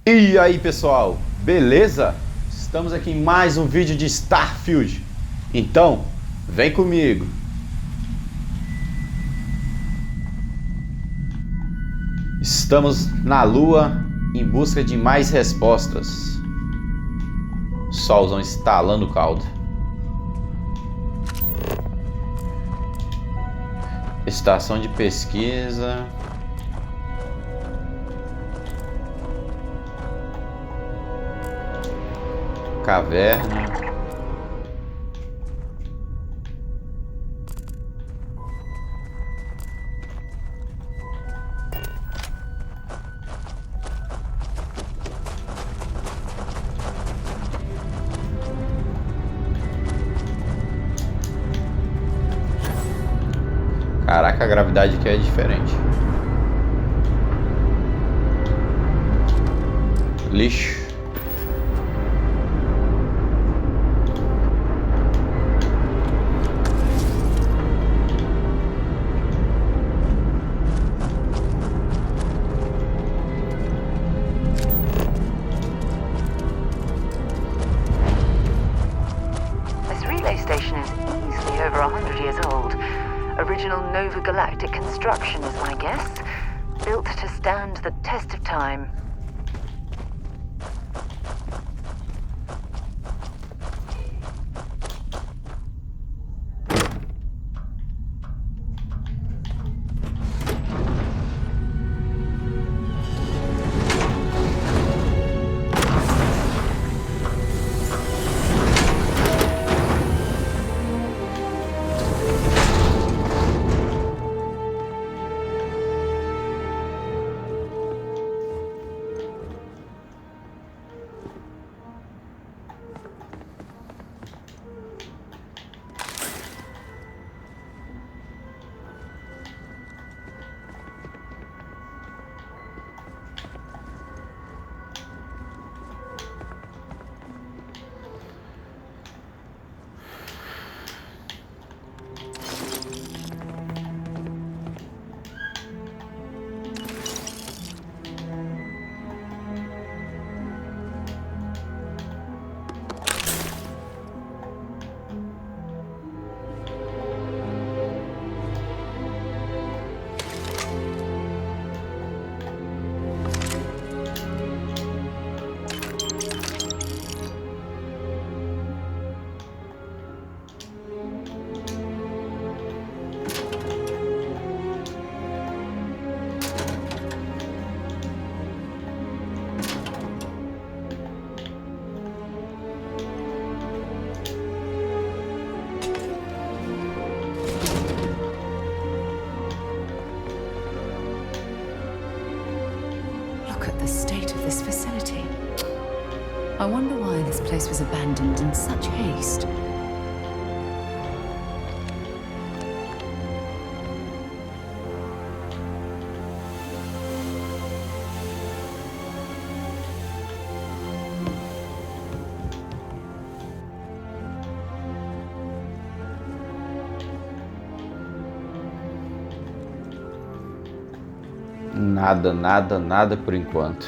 E aí pessoal, beleza? Estamos aqui em mais um vídeo de Starfield. Então, vem comigo. Estamos na Lua em busca de mais respostas. Solzão estalando o caldo. Estação de pesquisa. Caverna. Caraca, a gravidade aqui é diferente. Lixo. Station is easily over 100 years old. Original Nova Galactic construction is my guess. Built to stand the test of time. The state of this facility. I wonder why this place was abandoned in such haste. Nada por enquanto.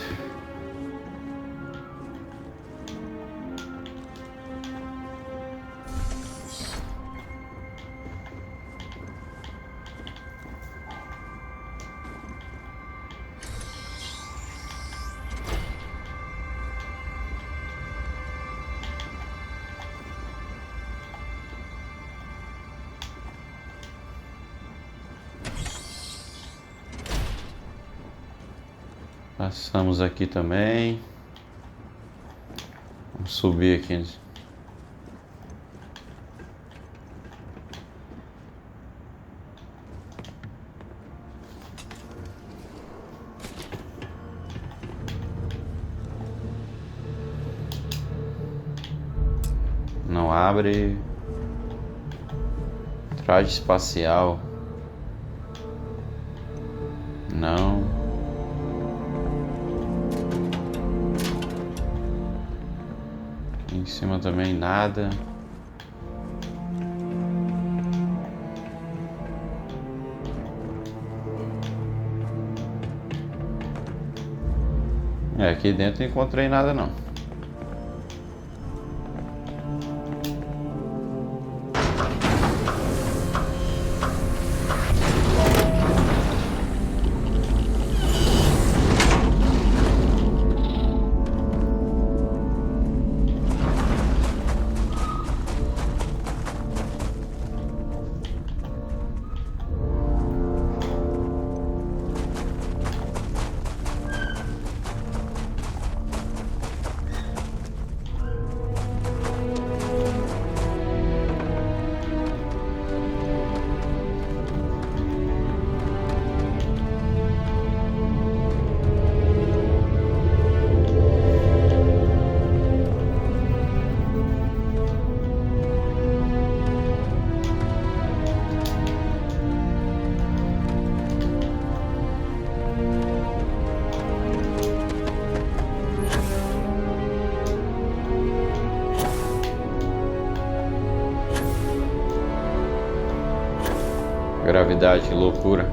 Passamos aqui também. Vamos subir aqui. Não abre. Traje espacial. Não. Aqui em cima também nada. É, aqui dentro não encontrei nada não. Gravidade, que loucura.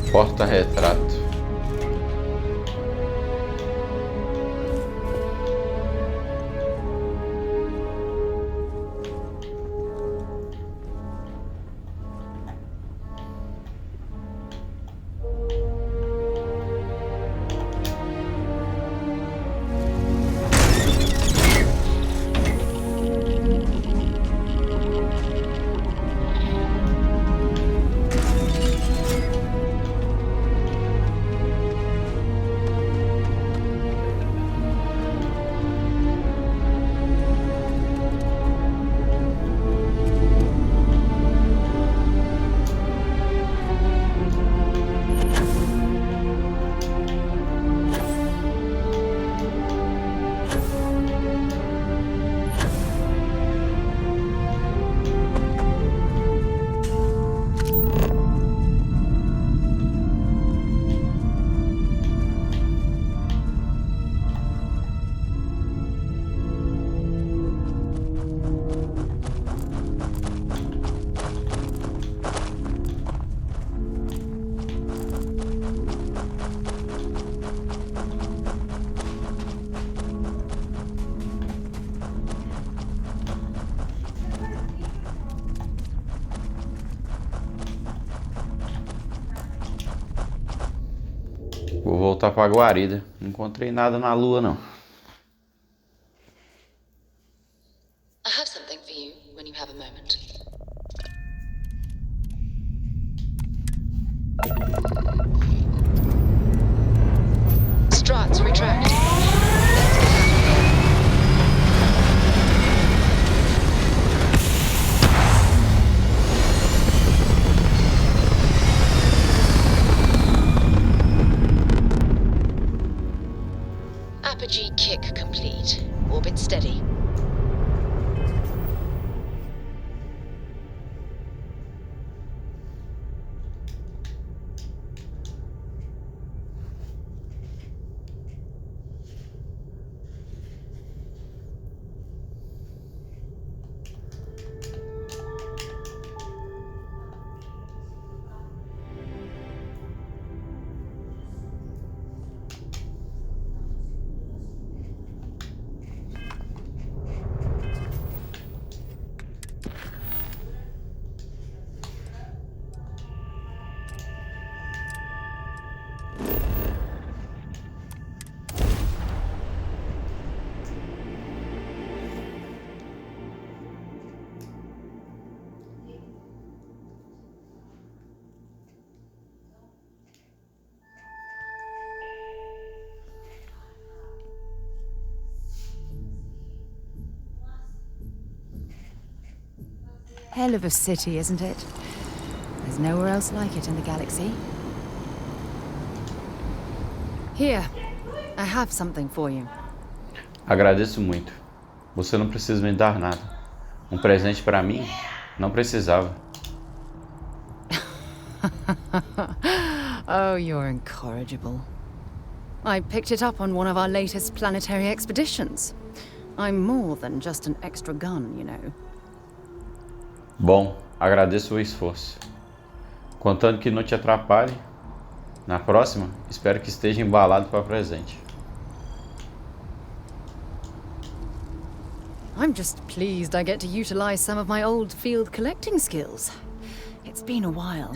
Porta-retrato. Vou voltar pra guarida. Não encontrei nada na lua, não. I have something for you when you have a moment. Struts retract. Let's get out of here. Apogee kick complete. Orbit steady. hell of a city, isn't it? There's nowhere else like it in the galaxy. Here, I have something for you. Agradeço muito. Você não precisa me dar nada. Um presente para mim? Não precisava. Oh, you're incorrigible. I picked it up on one of our latest planetary expeditions. I'm more than just an extra gun, you know. Bom, agradeço o esforço. Contando que não te atrapalhe, na próxima, espero que esteja embalado para presente. I'm just pleased I get to utilize some of my old field collecting skills. It's been a while.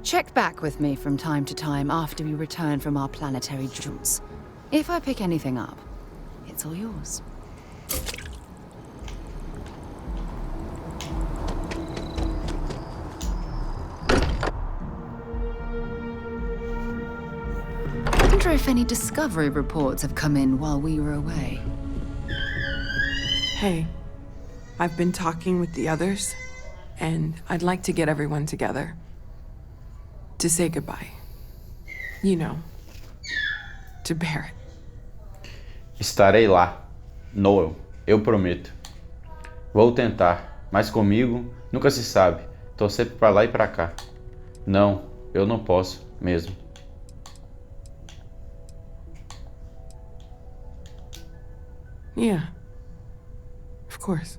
Check back with me from time to time after we return from our planetary jaunts. If I pick anything up, it's all yours. I wonder if any discovery reports have come in while we were away. Hey, I've been talking with the others, and I'd like to get everyone together. To say goodbye. You know, to Barrett. Estarei lá, Noel, eu prometo. Vou tentar, mas comigo nunca se sabe. Tô sempre pra lá e pra cá. Não, eu não posso mesmo. Yeah. Of course.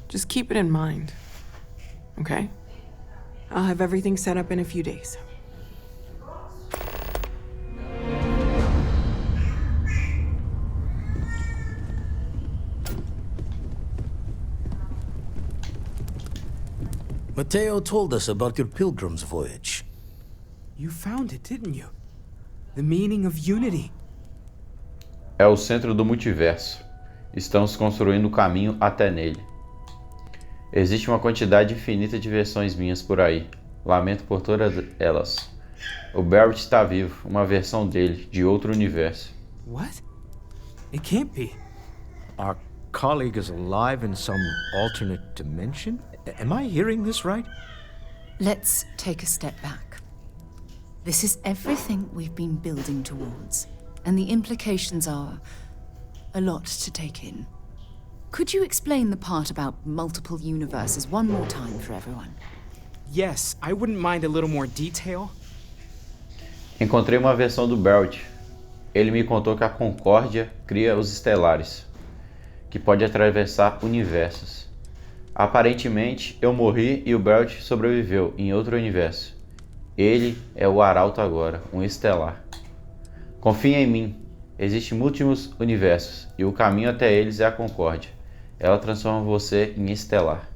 Just keep it in mind. Okay? I'll have everything set up in a few days. Mateo told us about your pilgrim's voyage. You found it, didn't you? The meaning of unity. É o centro do multiverso. Estamos construindo o caminho até nele. Existe uma quantidade infinita de versões minhas por aí. Lamento por todas elas. O Barrett está vivo, uma versão dele, de outro universo. What? It can't be. Our colleague is alive in some alternate dimension? Am I hearing this right? Let's take a step back. This is everything we've been building towards, and the implications are a lot to take in. Could you explain the part about multiple universes one more time for everyone? Yes, I wouldn't mind a little more detail. Encontrei uma versão do Barrett. Ele me contou que a Concórdia cria os estelares, que pode atravessar universos. Aparentemente, eu morri e o Barrett sobreviveu em outro universo. Ele é o Arauto agora, um estelar. Confia em mim. Existem múltiplos universos e o caminho até eles é a Concórdia. Ela transforma você em estelar.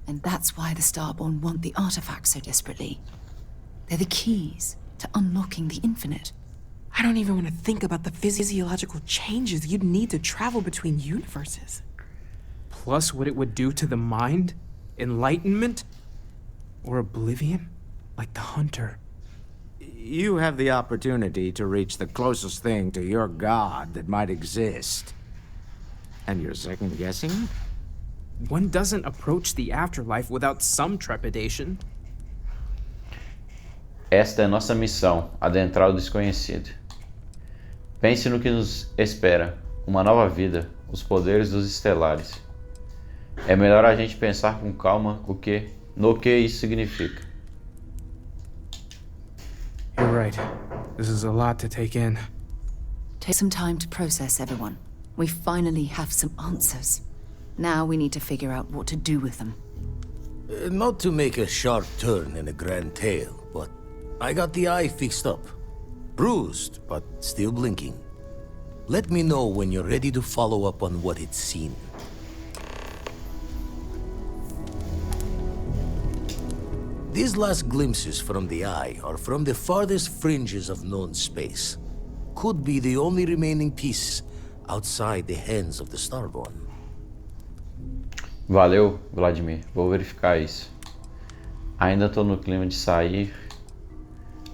And that's why the Starborn want the artifacts so desperately. They're the keys to unlocking the infinite. I don't even want to think about the physiological changes you'd need to travel between universes. Plus what it would do to the mind? Enlightenment? Or oblivion? Like the Hunter. You have the opportunity to reach the closest thing to your god that might exist. And you're second guessing? One doesn't approach the afterlife without some trepidation. Esta é nossa missão, adentrar o desconhecido. Pense no que nos espera, uma nova vida, os poderes dos estelares. É melhor a gente pensar com calma no que isso significa. You're right. This is a lot to take in. Take some time to process, everyone. We finally have some answers. Now we need to figure out what to do with them. Not to make a sharp turn in a grand tale, but I got the eye fixed up. Bruised, but still blinking. Let me know when you're ready to follow up on what it's seen. These last glimpses from the eye are from the farthest fringes of known space. Could be the only remaining piece outside the hands of the Starborn. Valeu, Vladimir. Vou verificar isso. Ainda tô no clima de sair.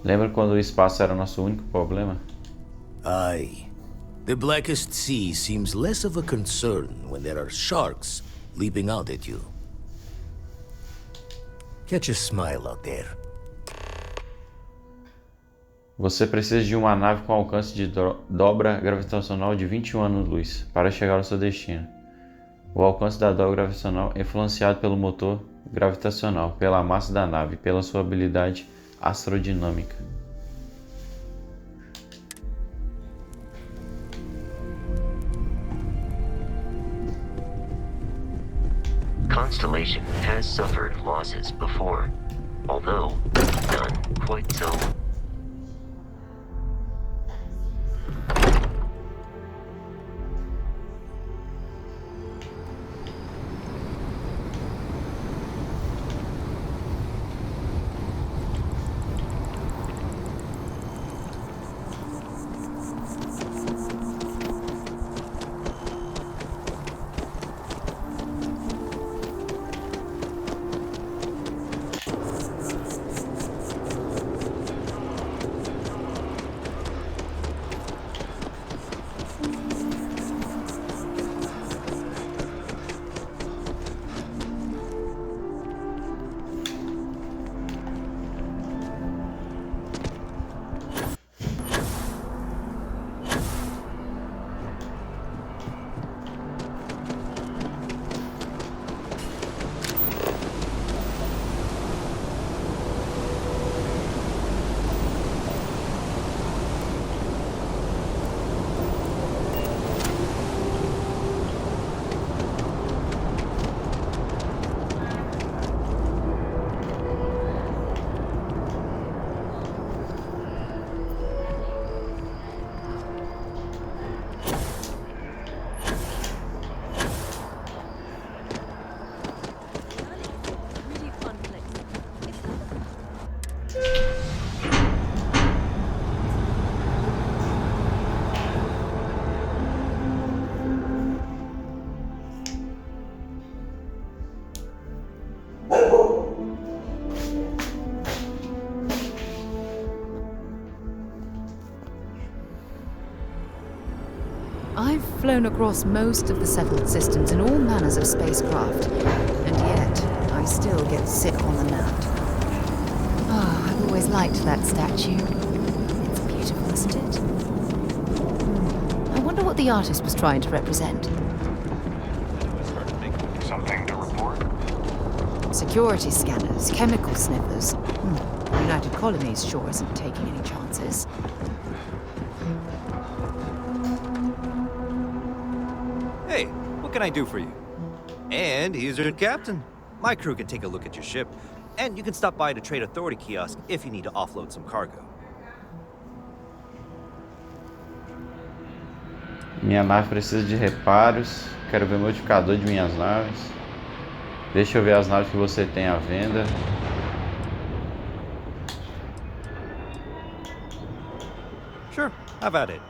Lembra quando o espaço era nosso único problema? Aye. The Blackest Sea seems less of a concern when there are sharks leaping out at you. Catch a smile out there. Você precisa de uma nave com alcance de dobra gravitacional de 21 anos-luz para chegar ao seu destino. O alcance da dobra gravitacional é influenciado pelo motor gravitacional, pela massa da nave e pela sua habilidade astrodinâmica. Constellation has suffered losses before, although none quite so. I've flown across most of the settled systems in all manners of spacecraft, and yet I still get sick on the mat. Ah, I've always liked that statue. It's beautiful, isn't it? I wonder what the artist was trying to represent. Something to report? Security scanners, chemical sniffers. The United Colonies sure isn't taking any chances. Hey, what can I do for you? And here's your captain. My crew can take a look at your ship, and you can stop by the Trade Authority kiosk if you need to offload some cargo. Minha nave precisa de reparos. Quero ver o modificador de minhas naves. Deixa eu ver as naves que você tem à venda. Sure, have at it.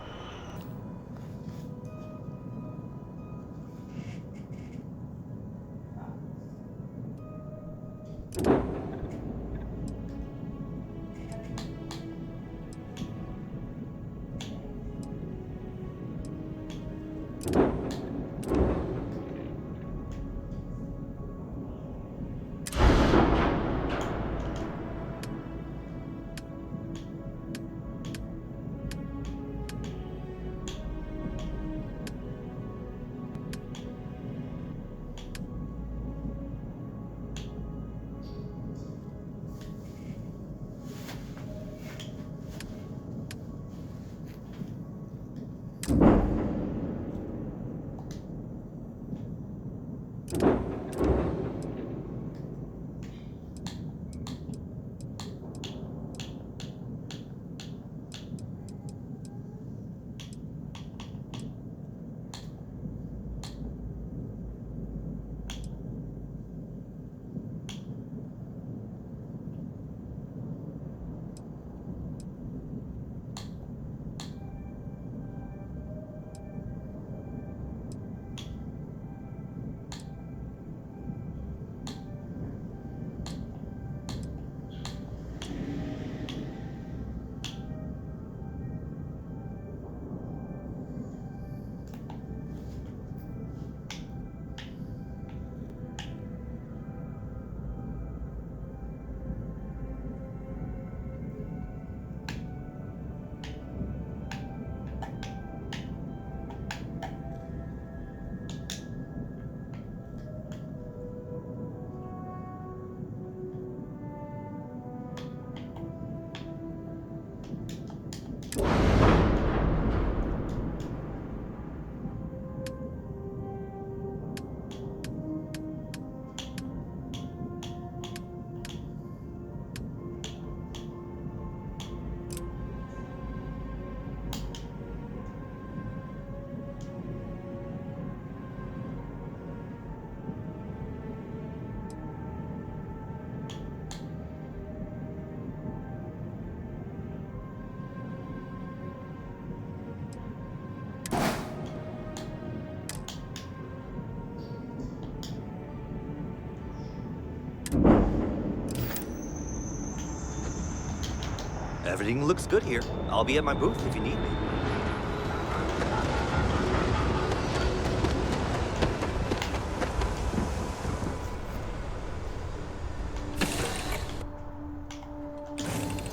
Everything looks good here. I'll be at my booth if you need me.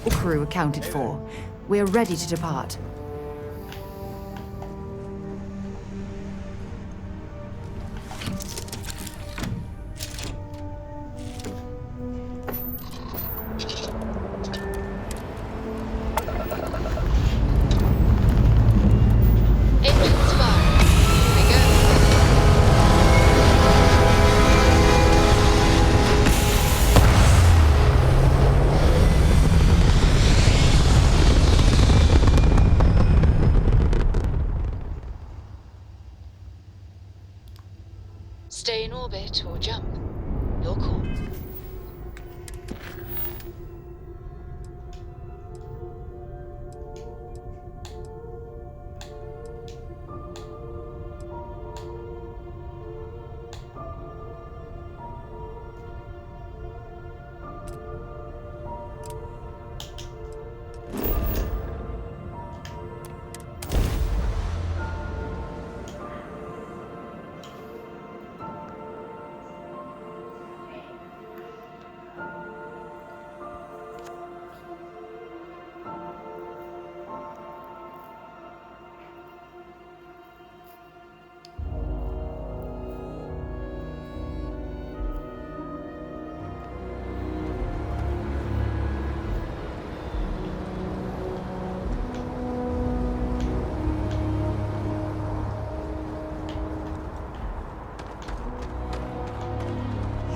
The crew accounted for. We're ready to depart. Engines fire. Here we go. Stay in orbit or jump. Your call.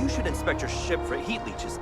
You should inspect your ship for heat leeches.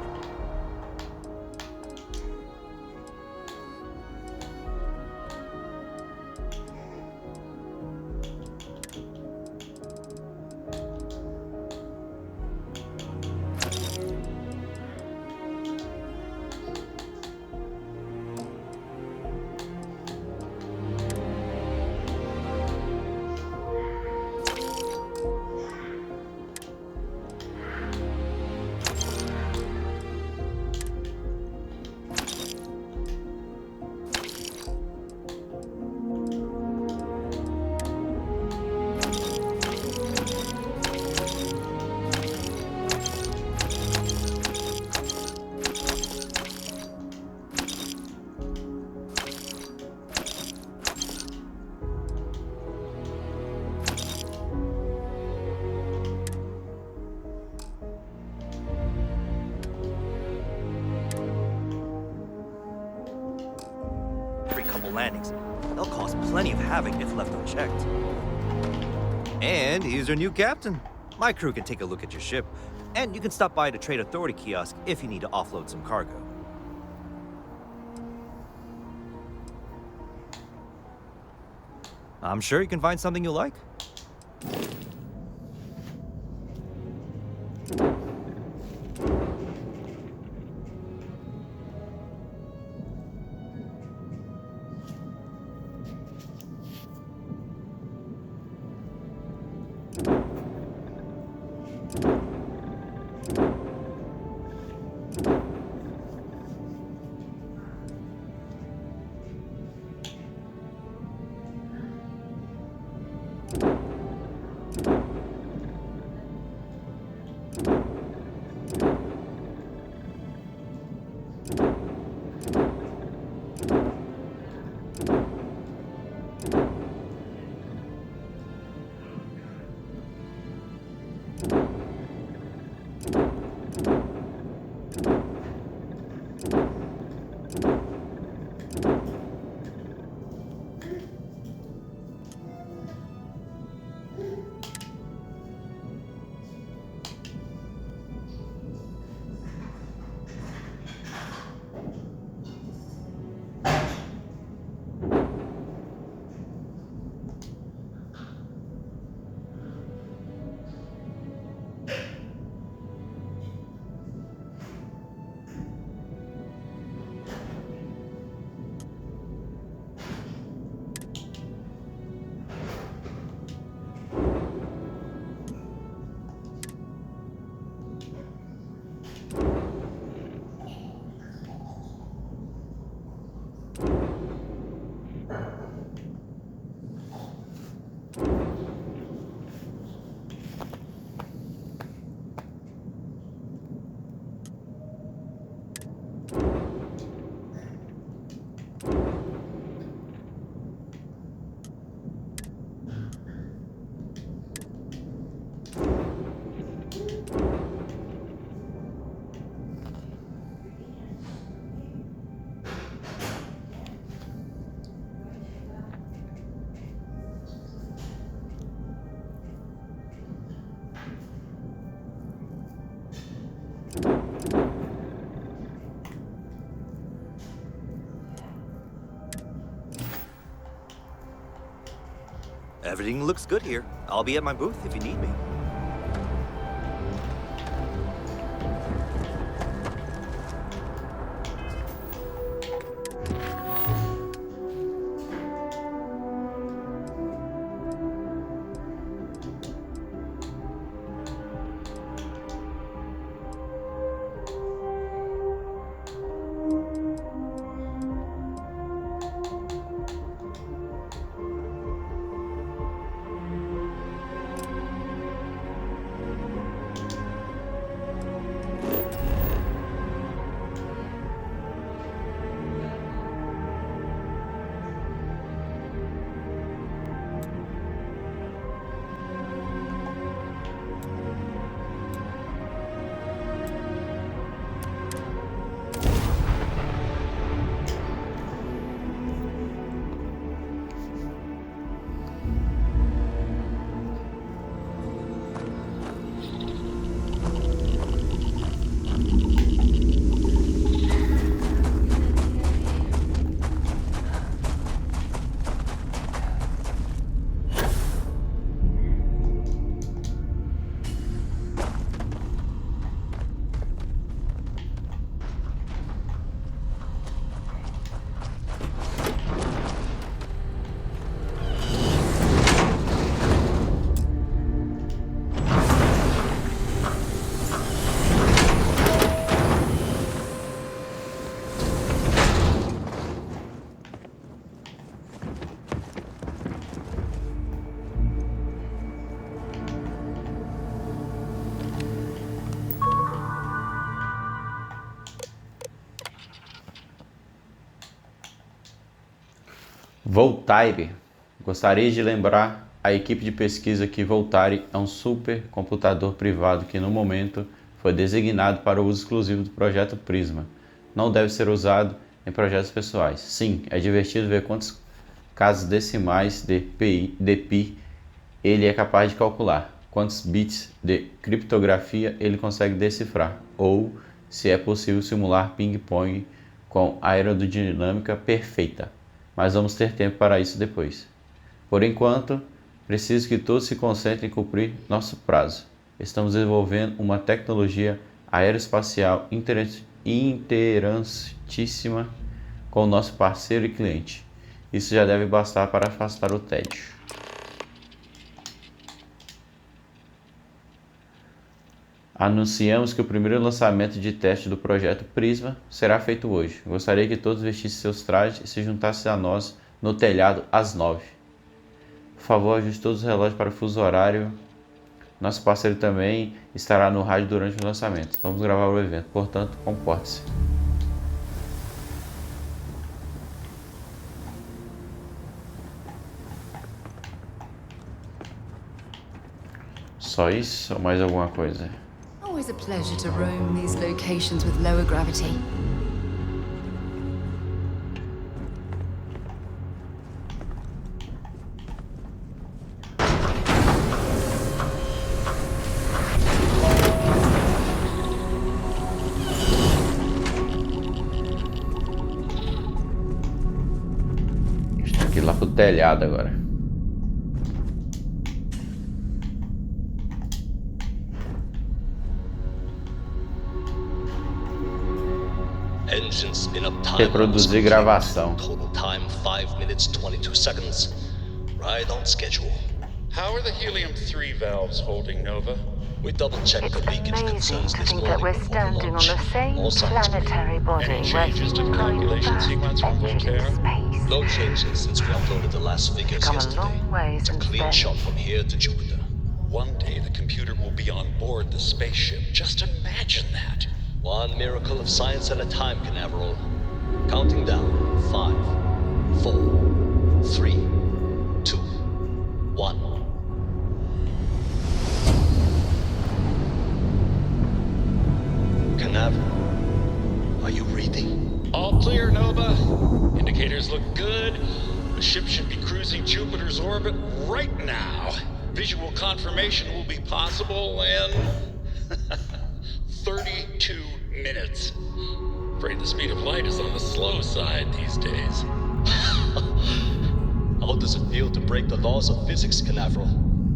Landings. They'll cause plenty of havoc if left unchecked. And here's your new captain. My crew can take a look at your ship, and you can stop by the Trade Authority kiosk if you need to offload some cargo. I'm sure you can find something you like. Everything looks good here. I'll be at my booth if you need me. Voltaire. Gostaria de lembrar a equipe de pesquisa que Voltaire é um supercomputador privado que, no momento, foi designado para o uso exclusivo do projeto Prisma. Não deve ser usado em projetos pessoais. Sim, é divertido ver quantos casas decimais de pi ele é capaz de calcular, quantos bits de criptografia ele consegue decifrar, ou se é possível simular ping-pong com aerodinâmica perfeita. Mas vamos ter tempo para isso depois. Por enquanto, preciso que todos se concentrem em cumprir nosso prazo. Estamos desenvolvendo uma tecnologia aeroespacial interessantíssima com o nosso parceiro e cliente. Isso já deve bastar para afastar o tédio. Anunciamos que o primeiro lançamento de teste do projeto Prisma será feito hoje. Gostaria que todos vestissem seus trajes e se juntassem a nós no telhado às 9. Por favor, ajuste todos os relógios para o fuso horário. Nosso parceiro também estará no rádio durante o lançamento. Vamos gravar o evento, portanto, comporte-se. Só isso ou mais alguma coisa? Always a pleasure to roam these locations with lower gravity. Estou aqui lá pro telhado agora. Reproduzir gravação. Total time 5 minutes 22 seconds. Right on schedule. How are the helium-3 valves holding, Nova? We double-checked the leakage Amazing concerns to this think morning that we're before standing on launch. the same All signs green. planetary body Any where changes to the humankind calculation first sequence from entered Voltaire? into space. No changes since we uploaded the last figures Come a yesterday. long way It's a since clean then. shot from here to Jupiter. One day the computer will be on board the spaceship. Just imagine that. One miracle of science at a time, Canaveral. Counting down. 5, 4, 3, 2, 1. Canaveral, are you reading? All clear, Nova. Indicators look good. The ship should be cruising Jupiter's orbit right now. Visual confirmation will be possible in 32 minutes. Afraid the speed of light is on the slow side these days. I'll does it feel to break the laws of physics, Canaveral?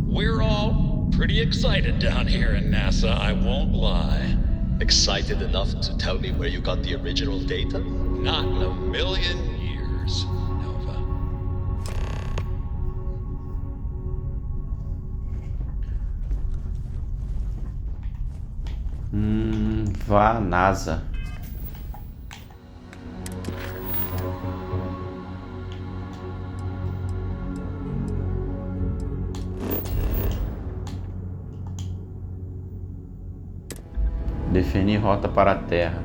We're all pretty excited down here in NASA, I won't lie. Excited enough to tell me where you got the original data? Not in a million years, Nova. Vá à NASA. Definir rota para a Terra.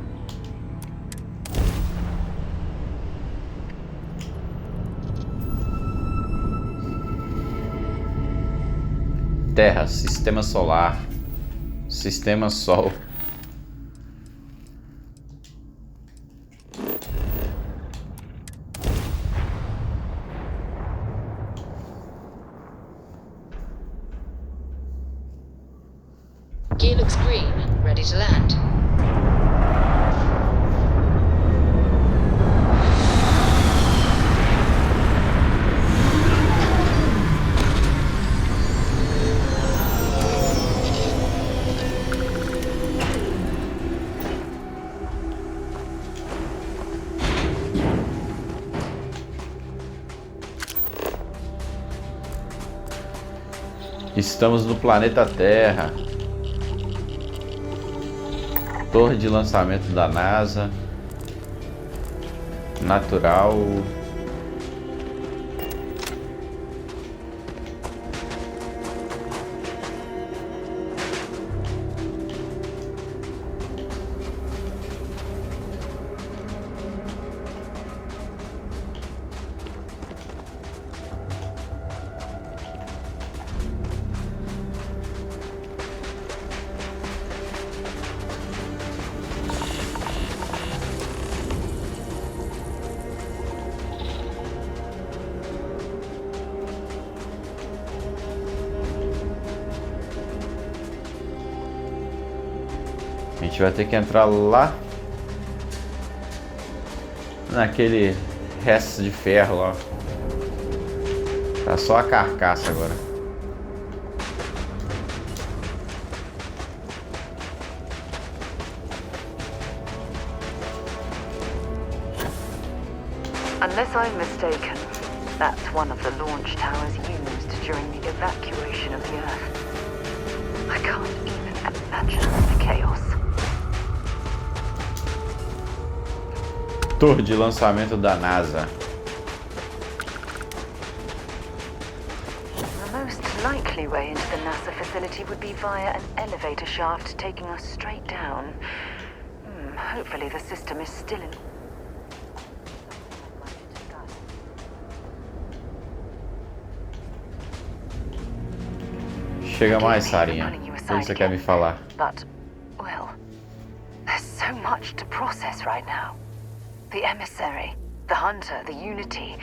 Terra, Sistema Solar, Sistema Sol. Gear looks green. Ready to land. Estamos no planeta Terra. Torre de lançamento da NASA. Natural. A gente vai ter que entrar lá naquele resto de ferro lá. Tá só a carcaça agora. Unless I'm mistaken, that's one of the launch towers used during the evacuation of the Earth. I can't even imagine the chaos. Torre de lançamento da NASA. The most likely way into the NASA facility would be via an elevator shaft taking us straight down. Hopefully the system is still in... Chega mais, Sarinha. O que você quer me falar? But, well, there's so much to process right now. The emissary, the hunter, the unity,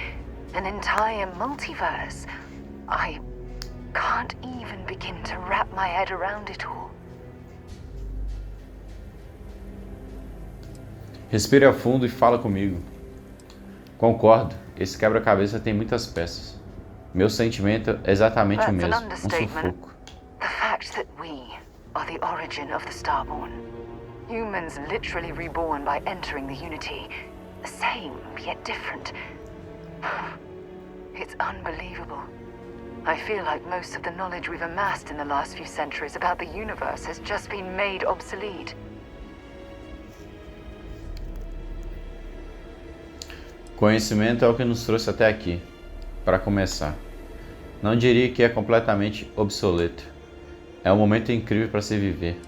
an entire multiverse. I can't even begin to wrap my head around it all. Respire a fundo e fala comigo. Concordo, esse quebra-cabeça tem muitas peças. Meu sentimento é exatamente o mesmo, um sufoco. The fact that we are the origin of the Starborn. Humans literally reborn by entering the Unity. The same, yet different. It's unbelievable. I feel like most of the knowledge we've amassed in the last few centuries about the universe has just been made obsolete. Conhecimento é o que nos trouxe até aqui. Para começar, não diria que é completamente obsoleto. É um momento incrível para se viver.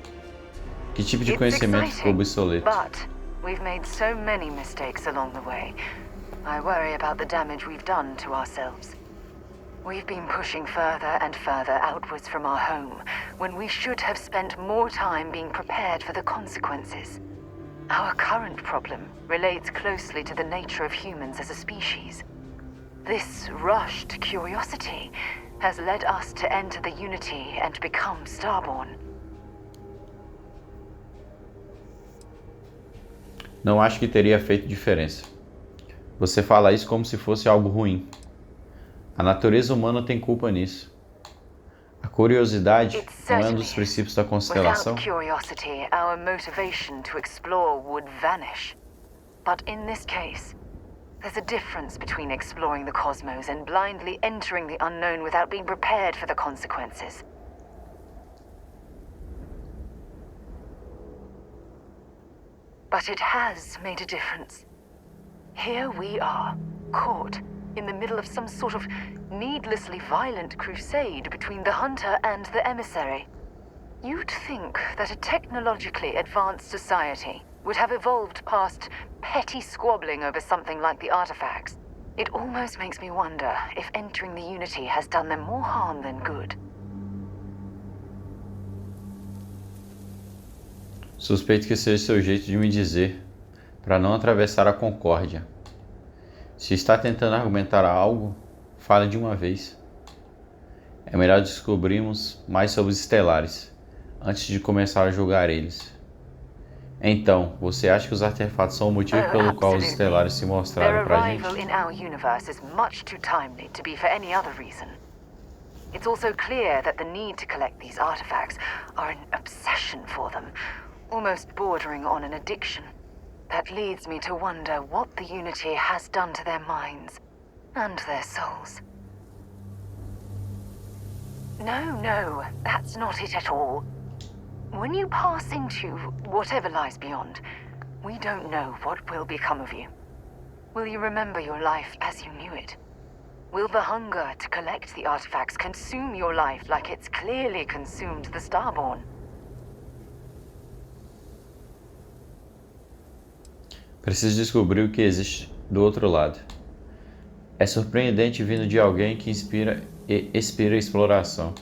Que tipo de conhecimento ficou obsoleto? But we've made so many mistakes along the way. I worry about the damage we've done to ourselves. We've been pushing further and further outwards from our home, when we should have spent more time being prepared for the consequences. Our current problem relates closely to the nature of humans as a species. This rushed curiosity has led us to enter the Unity and become Starborn. Não acho que teria feito diferença. Você fala isso como se fosse algo ruim. A natureza humana tem culpa nisso. A curiosidade It não é um certainly dos is. princípios da constelação? Without curiosity, our motivation to explore would vanish. But in this case, there's a difference between exploring the cosmos and blindly entering the unknown without being prepared for the consequences. But it has made a difference. Here we are, caught in the middle of some sort of needlessly violent crusade between the hunter and the emissary. You'd think that a technologically advanced society would have evolved past petty squabbling over something like the artifacts. It almost makes me wonder if entering the Unity has done them more harm than good. Suspeito que seja seu jeito de me dizer, para não atravessar a concórdia. Se está tentando argumentar algo, fale de uma vez. É melhor descobrirmos mais sobre os estelares, antes de começar a julgar eles. Então, você acha que os artefatos são o motivo pelo qual os estelares se mostraram pra gente? Their arrival in our universe is much too timely to be for any other reason. It's also clear that the need to collect these artifacts are an obsession for them, almost bordering on an addiction. That leads me to wonder what the Unity has done to their minds and their souls. No, that's not it at all. When you pass into whatever lies beyond, we don't know what will become of you. Will you remember your life as you knew it? Will the hunger to collect the artifacts consume your life like it's clearly consumed the Starborn? Preciso descobrir o que existe do outro lado. É surpreendente vindo de alguém que inspira e expira exploração.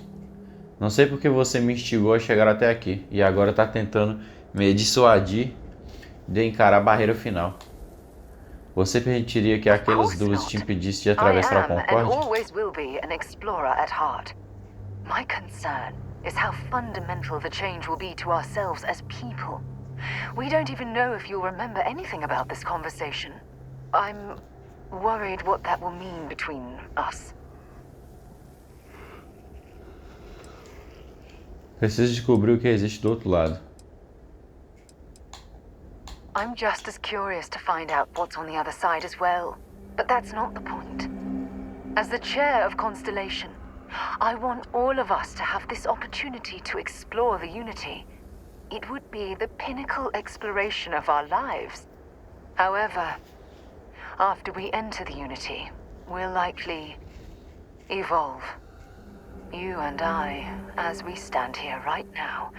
Não sei porque você me instigou a chegar até aqui e agora está tentando me dissuadir de encarar a barreira final. Você permitiria que aquelas dúvidas te impedissem de atravessar a concórdia? I am and always will be an explorer at heart. My concern is how fundamental the change will be to ourselves as people. We don't even know if you'll remember anything about this conversation. I'm worried what that will mean between us. Preciso descobrir o que existe do outro lado. I'm just as curious to find out what's on the other side as well. But that's not the point. As the chair of Constellation, I want all of us to have this opportunity to explore the Unity. It would be the pinnacle exploration of our lives. However, after we enter the Unity, we'll likely evolve. You and I, as we stand here right now,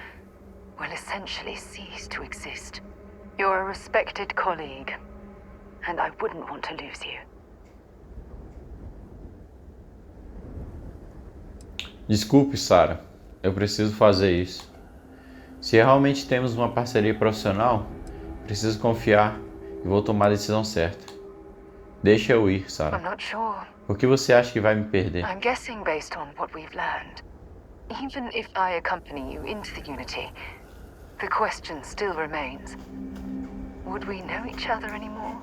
will essentially cease to exist. You're a respected colleague, and I wouldn't want to lose you. Desculpe, Sarah. Eu preciso fazer isso. Se realmente temos uma parceria profissional, preciso confiar e vou tomar a decisão certa. Deixa eu ir, Sarah. I'm not sure. Por que você acha que vai me perder? I'm guessing based on what we've learned. Even if I accompany you into the Unity, the question still remains. Would we know each other anymore?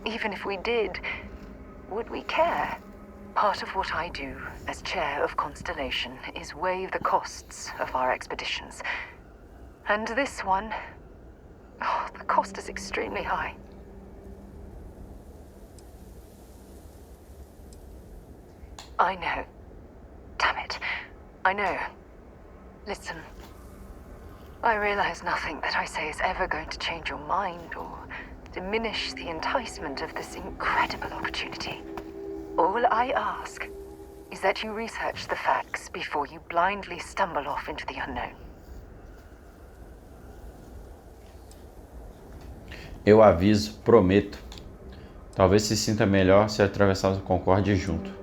Even if we did, would we care? Part of what I do as chair of Constellation is weigh the costs of our expeditions. And this one, the cost is extremely high. I know. Damn it. I know. Listen. I realize nothing that I say is ever going to change your mind or diminish the enticement of this incredible opportunity. All I ask is that you research the facts before you blindly stumble off into the unknown. Eu aviso, prometo. Talvez se sinta melhor se atravessarmos a concórdia junto.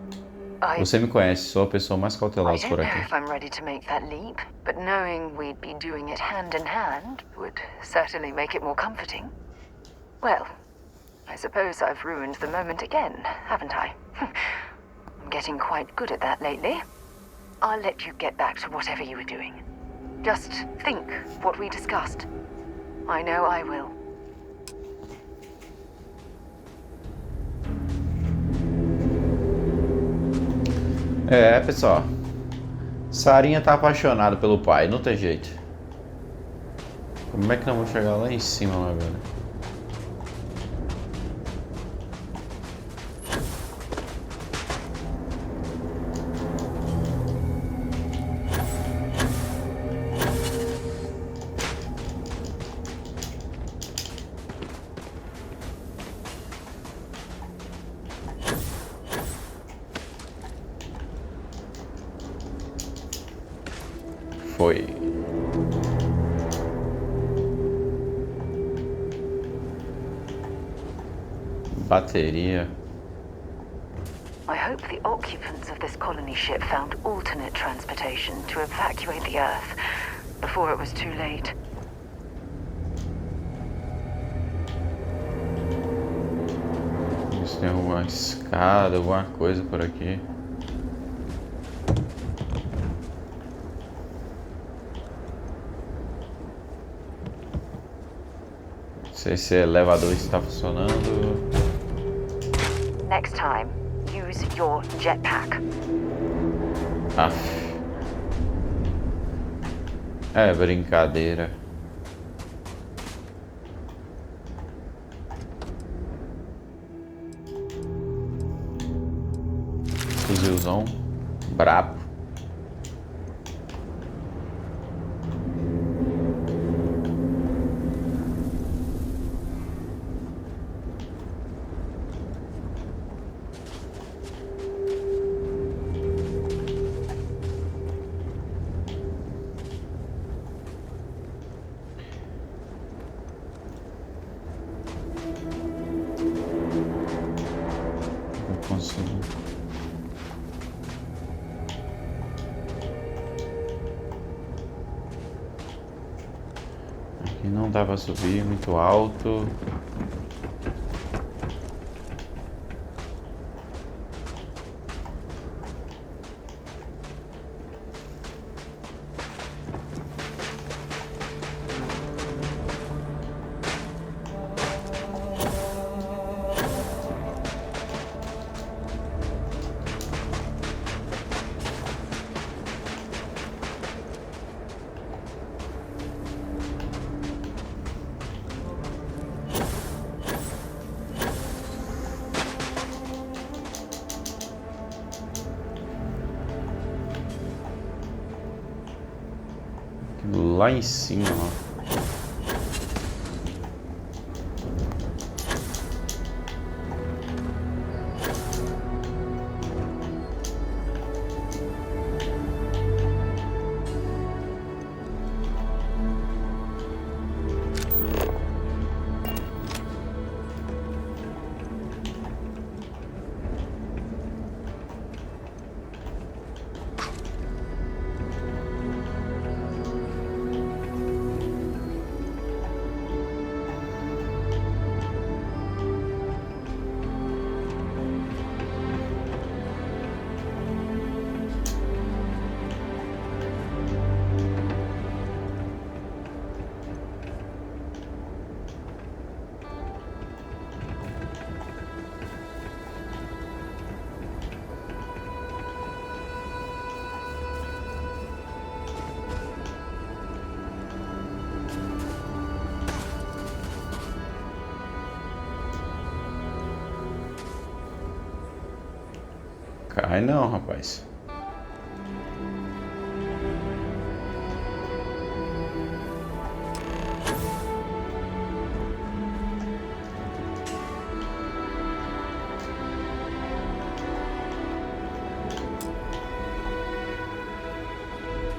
Você me conhece, sou a pessoa mais cautelosa por I aqui. don't know if I'm ready to make that leap, but knowing we'd be doing it hand in hand would certainly make it more comforting. Well, I suppose I've ruined the moment again, haven't I? I'm getting quite good at that lately. I'll let you get back to whatever you were doing. Just think what we discussed. I know I will. É, pessoal. Sarinha tá apaixonada pelo pai, não tem jeito. Como é que não vou chegar lá em cima agora? Foi. Bateria. I hope the occupants of this colony ship found alternate transportation to evacuate the Earth before it was too late. Se tem alguma escada, alguma coisa por aqui. Não sei se o elevador está funcionando. Next time, use your jetpack. Aff. É brincadeira. Fuzilzão brabo. Não consigo. Aqui não dá pra subir muito alto. Lá em cima, ó. Cai não, rapaz.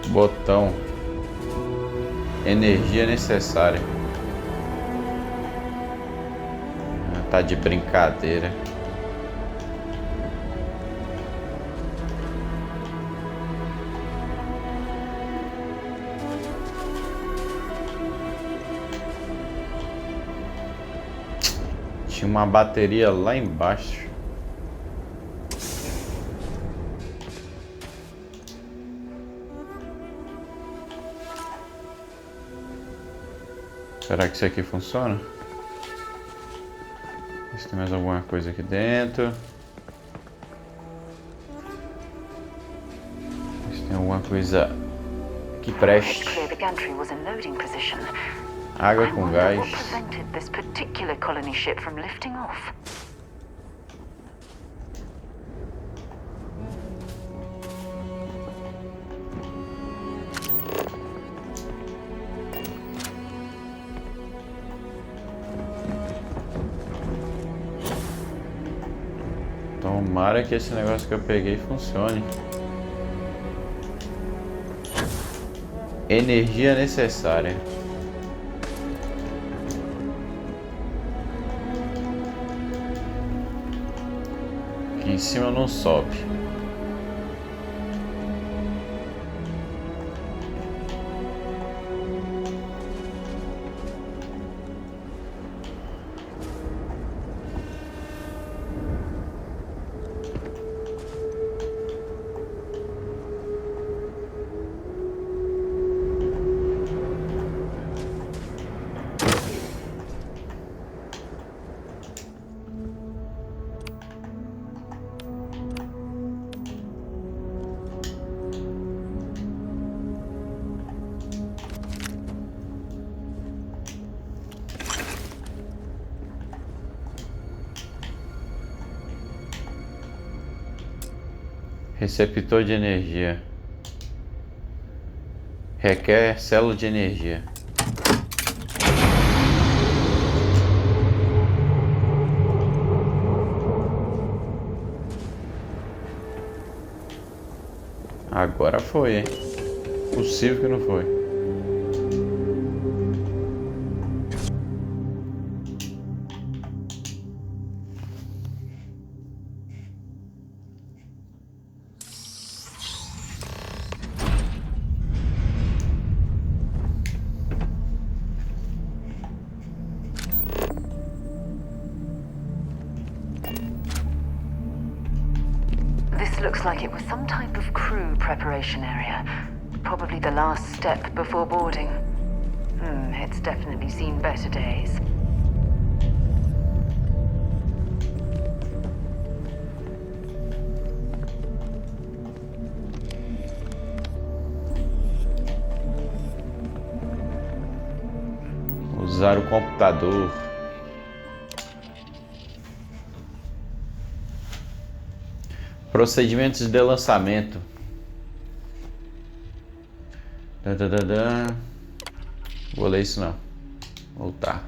Botão. Energia necessária. Tá de brincadeira. Tinha uma bateria lá embaixo. Será que isso aqui funciona? Se tem mais alguma coisa aqui dentro. Tem alguma coisa que preste. It's clear the gantry was in loading position. Água I com wonder gás. what prevented this particular colony ship from lifting off. Tomara que esse negócio que eu peguei funcione. Energia necessária. Aqui em cima não sobe. Receptor de energia. Requer célula de energia. Agora foi, hein? Possível que não foi. This looks like it was some type of crew preparation area. Probably the last step before boarding. It's definitely seen better days. Usar o computador. Procedimentos de lançamento. Vou ler isso não. Voltar.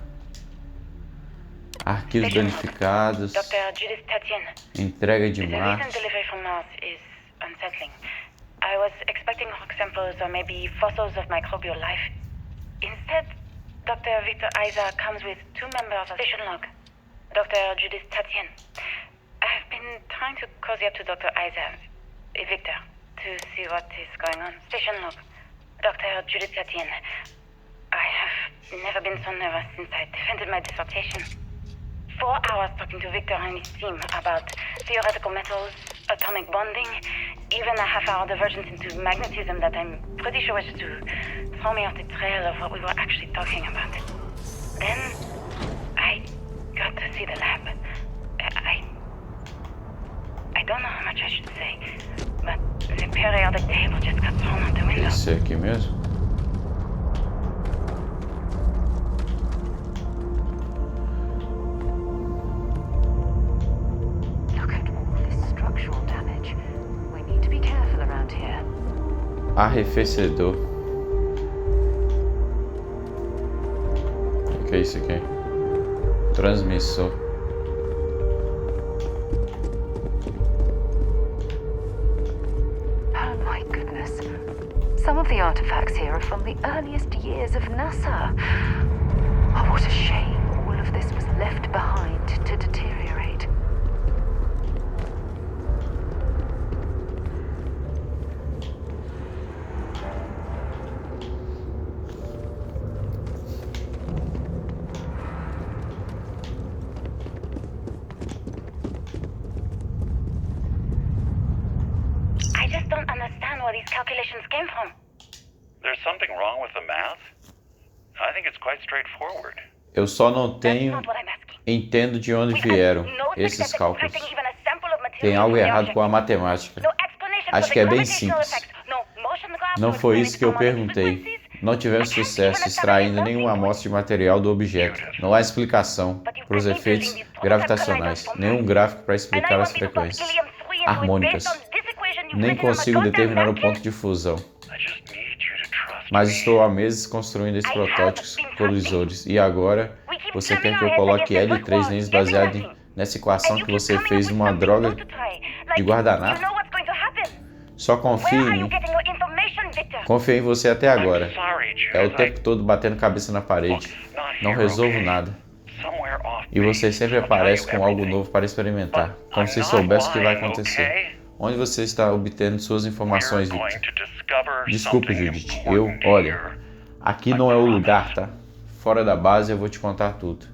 Arquivos danificados. Entrega de Marte. I was expecting rock samples or maybe fossils of microbial life. Instead, Dr. Victor Isa comes with two members of Station Log. Dr. Judith Tatien. I've been trying to cozy up to Dr. Isa, Victor, to see what is going on. Station Log. Dr. Judith Tatien. I have never been so nervous since I defended my dissertation. 4 hours talking to Victor and his team about theoretical metals, atomic bonding, even a half-hour divergence into magnetism that I'm pretty sure was to throw me off the trail of what we were actually talking about. Then, I got to see the lab. I don't know how much I should say, but the periodic table just got thrown out the window. Esse aqui mesmo? Look at all this structural damage. We need to be careful around here. Arrefecedor. O que é isso aqui? Transmissor. Oh my goodness. Some of the artifacts here are from the earliest years of NASA. Oh, what a shame all of this was left behind to deteriorate. I just don't understand where these calculations came from. There's something wrong with the math? I think it's quite straightforward. Eu só não entendo de onde vieram esses cálculos. Tem algo errado com a matemática. Acho que é bem simples. Não foi isso que eu perguntei. Não tivemos sucesso extraindo nenhuma amostra de material do objeto. Não há explicação para os efeitos gravitacionais, nenhum gráfico para explicar as frequências harmônicas. Nem consigo determinar o ponto de fusão. Mas estou há meses construindo esses protótipos colisores. E agora, você quer que eu coloque L3 neles baseado nessa equação que você fez numa droga de guardanapo? Só confie em mim. Confiei em você até agora. É o tempo todo batendo cabeça na parede. Não resolvo nada. E você sempre aparece com algo novo para experimentar. Como se soubesse o que vai acontecer. Onde você está obtendo suas informações, Victor? Desculpe, Judith. Olha, aqui não é o lugar, tá? Fora da base eu vou te contar tudo.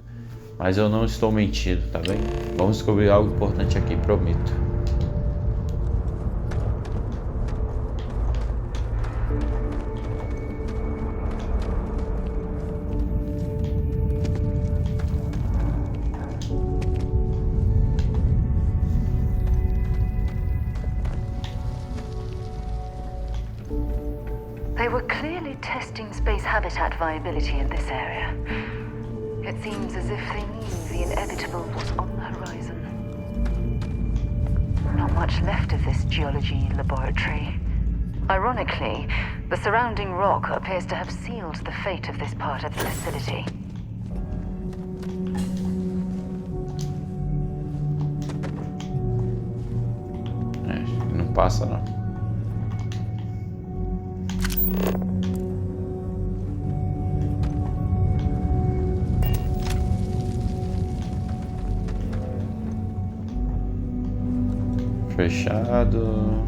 Mas eu não estou mentindo, tá bem? Vamos descobrir algo importante aqui, prometo. They were clearly testing space habitat viability in this area. It seems as if they knew the inevitable was on the horizon. Not much left of this geology laboratory. Ironically, the surrounding rock appears to have sealed the fate of this part of the facility. Não passa, não. Fechado.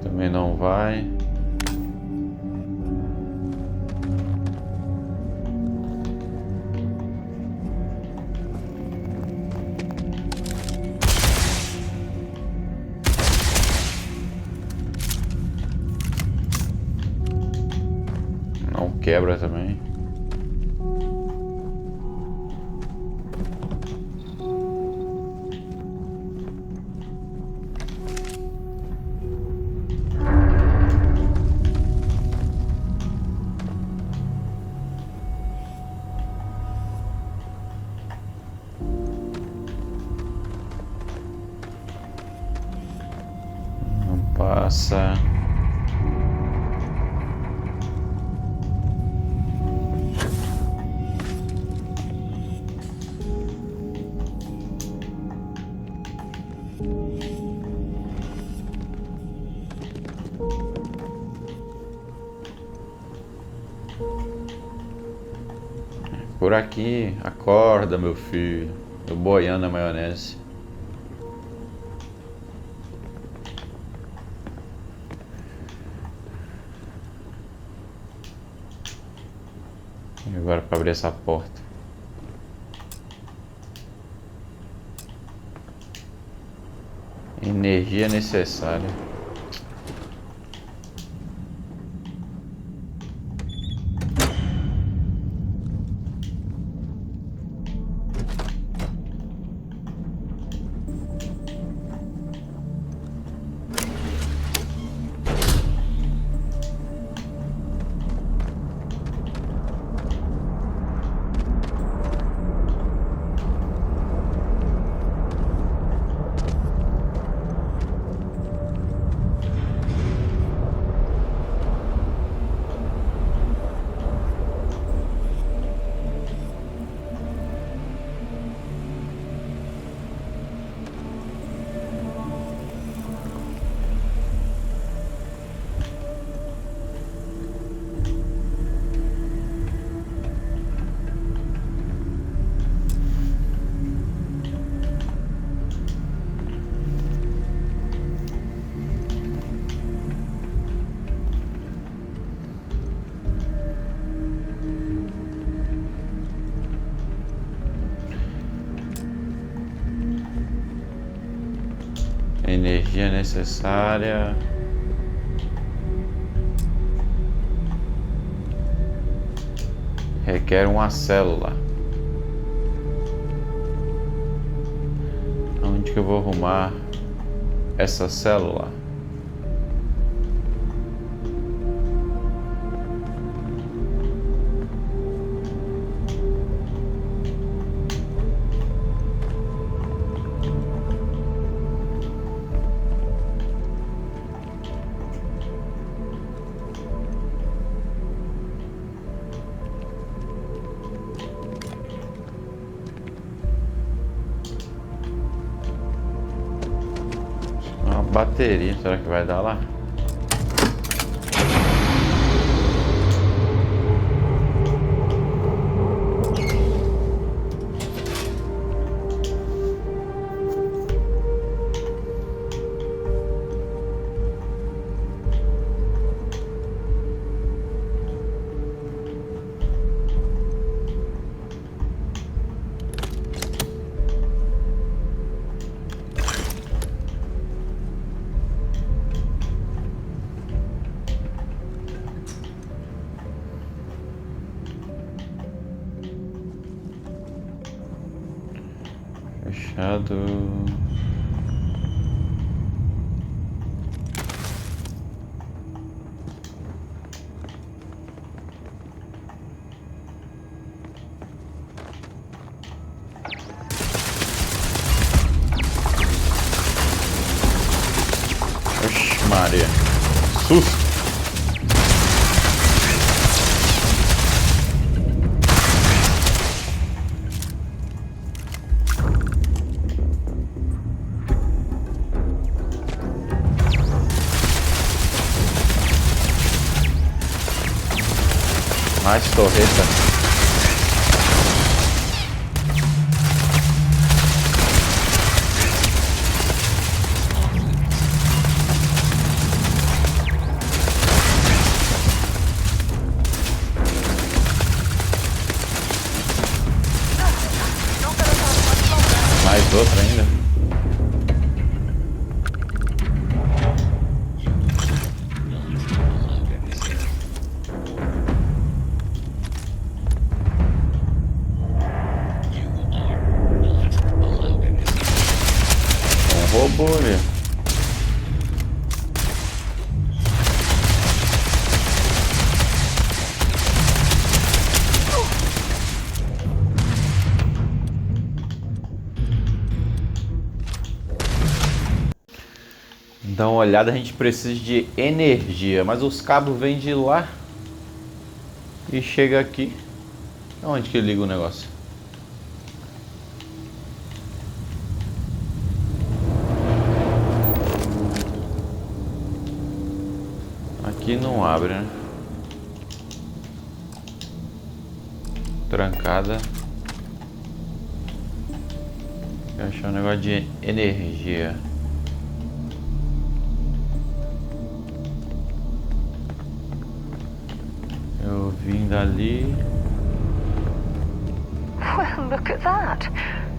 Também não vai. Não quebra também. Passa. Por aqui, acorda, meu filho. Eu boiando na maionese. E agora para abrir essa porta. Energia necessária. Energia necessária. Requer uma célula. Onde que eu vou arrumar essa célula? bateria, será que vai dar lá? Fechado. Oxe, Maria. Susto. Mais torreta. Mais outra ainda. Robô, né? Dá uma olhada, a gente precisa de energia, mas os cabos vêm de lá e chega aqui. Onde que liga o negócio? Aqui não abre, né? Trancada. Vou achar um negócio de energia. Eu vim dali. Well, look at that.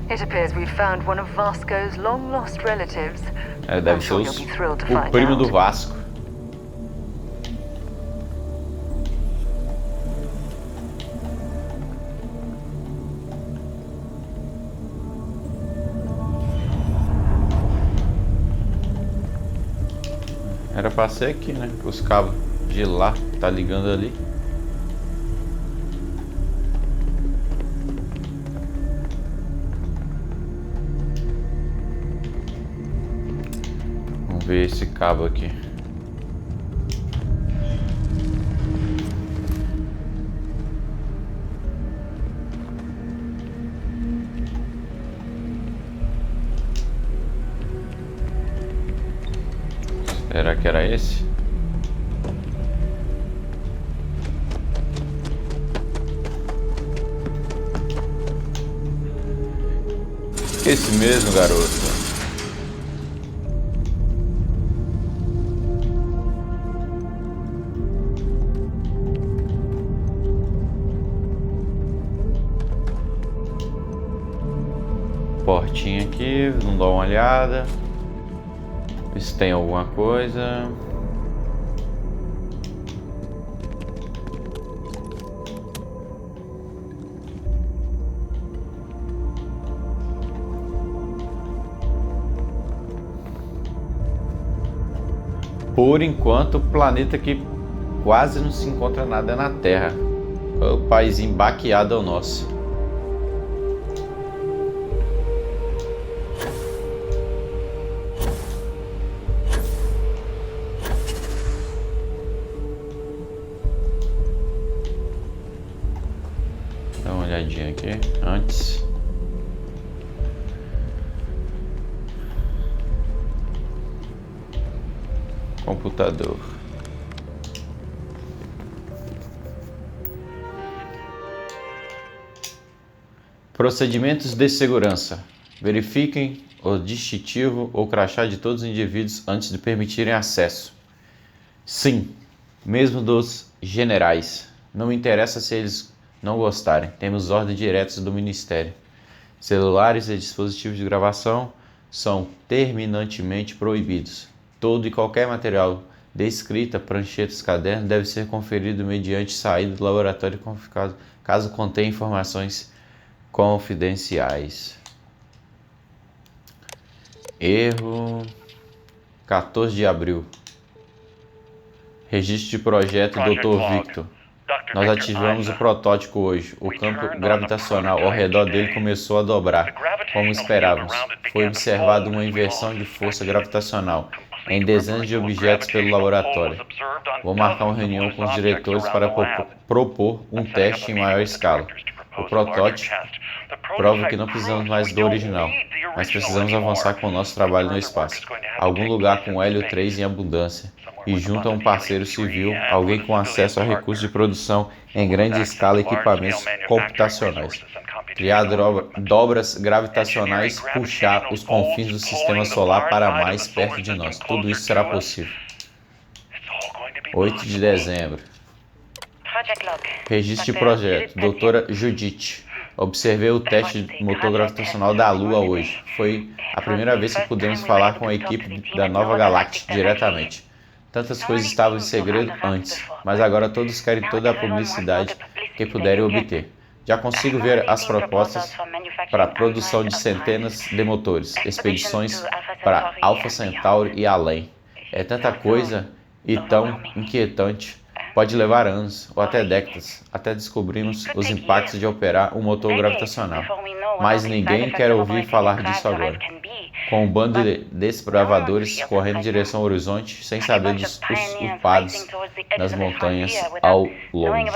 It appears we've found one of Vasco's long-lost relatives. É, deve ser o primo do Vasco. Era pra ser aqui, né? Os cabos de lá tá ligando ali. Vamos ver esse cabo aqui. Será que era esse? Esse mesmo, garoto. Portinha aqui, vamos dar uma olhada. Ver se tem alguma coisa. Por enquanto, o planeta que quase não se encontra nada na Terra. O país baqueado é o nosso. Dá uma olhadinha aqui antes. Computador. Procedimentos de segurança. Verifiquem o distintivo ou crachá de todos os indivíduos antes de permitirem acesso. Sim, mesmo dos generais. Não me interessa se eles não gostarem. Temos ordens diretas do Ministério. Celulares e dispositivos de gravação são terminantemente proibidos. Todo e qualquer material de escrita, pranchetas, cadernos deve ser conferido mediante saída do laboratório caso contenha informações confidenciais. Erro 14 de abril. Registro de projeto Dr. Victor. Nós ativamos o protótipo hoje. O campo gravitacional ao redor dele começou a dobrar, como esperávamos. Foi observada uma inversão de força gravitacional em dezenas de objetos pelo laboratório. Vou marcar uma reunião com os diretores para propor um teste em maior escala. O protótipo prova que não precisamos mais do original, mas precisamos avançar com o nosso trabalho no espaço. Algum lugar com hélio 3 em abundância. E junto a um parceiro civil, alguém com acesso a recursos de produção em grande escala e equipamentos computacionais. Criar dobras gravitacionais, puxar os confins do sistema solar para mais perto de nós. Tudo isso será possível. 8 de dezembro. Registro de projeto. Doutora Judith. Observei o teste de motor gravitacional da Lua hoje. Foi a primeira vez que pudemos falar com a equipe da Nova Galáctica diretamente. Tantas coisas estavam em segredo antes, mas agora todos querem toda a publicidade que puderem obter. Já consigo ver as propostas para a produção de centenas de motores, expedições para Alpha Centauri e além. É tanta coisa e tão inquietante. Pode levar anos ou até décadas até descobrirmos os impactos de operar um motor gravitacional. Mas ninguém quer ouvir falar disso agora. Com um bando de desbravadores correndo em direção ao horizonte, sem saber dos upados nas montanhas ao longe.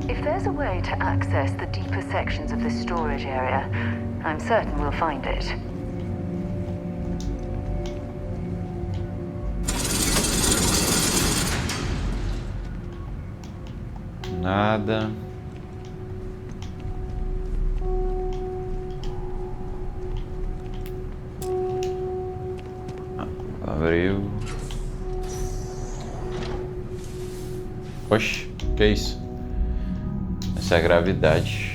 If there's a way to access the deeper sections of this storage area, I'm certain we'll find it. Nada. Abriu. Oxe, que isso? Essa é a gravidade.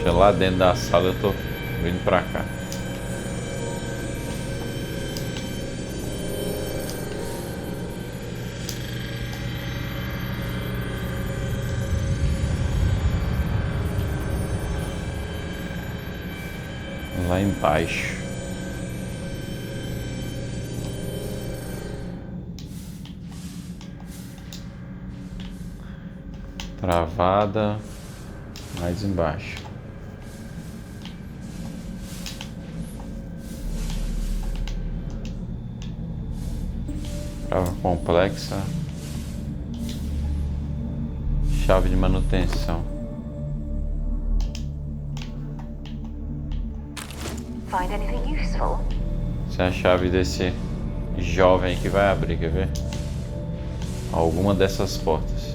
Lá dentro da sala eu tô vindo pra cá. Lá embaixo. Travada. Mais embaixo. Trava complexa. Chave de manutenção. Find anything useful? Essa é a chave desse jovem que vai abrir, quer ver? Alguma dessas portas.